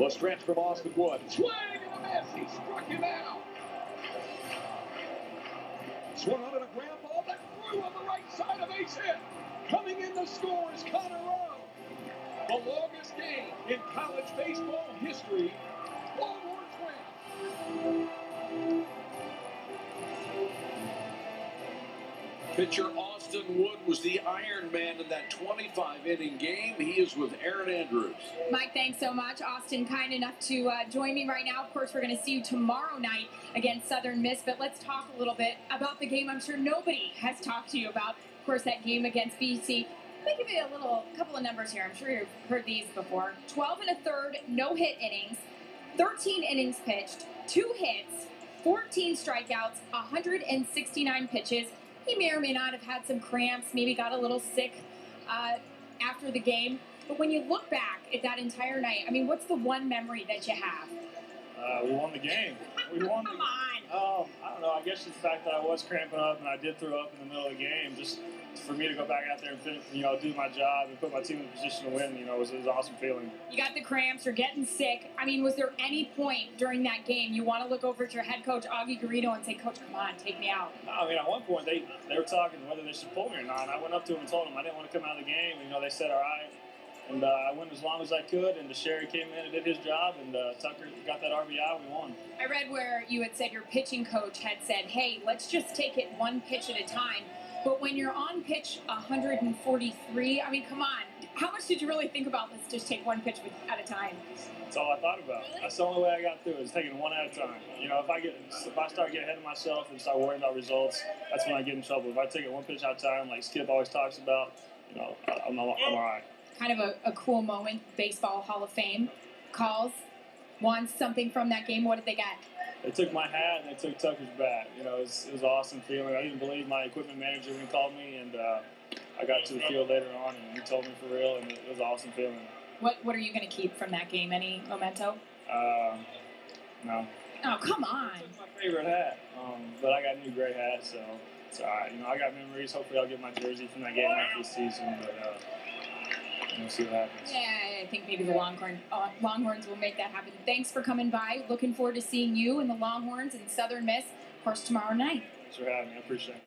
The stretch from Austin Wood. Swing and a miss. He struck him out. Swung on to the ground ball that threw on the right side of base hit. Coming in to score is Connor Rowe. The longest game in college baseball history. Longhorns win. Pitcher Austin Wood was the Iron Man in that 25-inning game. He is with Erin Andrews. Mike, thanks so much. Austin, kind enough to join me right now. Of course, we're going to see you tomorrow night against Southern Miss, but let's talk a little bit about the game I'm sure nobody has talked to you about. Of course, that game against BC. Let me give you a couple of numbers here. I'm sure you've heard these before. 12 1/3 no-hit innings, 13 innings pitched, 2 hits, 14 strikeouts, 169 pitches. He may or may not have had some cramps, maybe got a little sick after the game. But when you look back at that entire night, I mean, what's the one memory that you have? We won the game. We won. Come on. I don't know. I guess it's the fact that I was cramping up and I did throw up in the middle of the game. Just for me to go back out there and do my job and put my team in a position to win, was an awesome feeling. You got the cramps. You're getting sick. I mean, was there any point during that game you want to look over at your head coach, Augie Garrido, and say, Coach, come on, take me out? No, I mean, at one point they were talking whether they should pull me or not. And I went up to them and told them I didn't want to come out of the game. They said, all right. And I went as long as I could, and Sherry came in and did his job, and Tucker got that RBI, we won. I read where you had said your pitching coach had said, hey, let's just take it one pitch at a time. But when you're on pitch 143, I mean, come on. How much did you really think about let's just take one pitch at a time? That's all I thought about. Really? That's the only way I got through it, is taking one at a time. If I start getting ahead of myself and start worrying about results, that's when I get in trouble. If I take it one pitch at a time, like Skip always talks about, I'm all right. Kind of a cool moment. Baseball Hall of Fame calls, wants something from that game. What did they get? They took my hat and they took Tucker's bat. It was an awesome feeling. I didn't believe my equipment manager when he called me, and I got to the field later on, and he told me for real, and it was an awesome feeling. What are you going to keep from that game? Any memento? No. Oh, come on. It's my favorite hat, but I got a new gray hat, so it's all right. I got memories. Hopefully I'll get my jersey from that game after the season, but we'll see what happens. Yeah, I think maybe the Longhorns will make that happen. Thanks for coming by. Looking forward to seeing you and the Longhorns and Southern Miss, of course, tomorrow night. Thanks for having me. I appreciate it.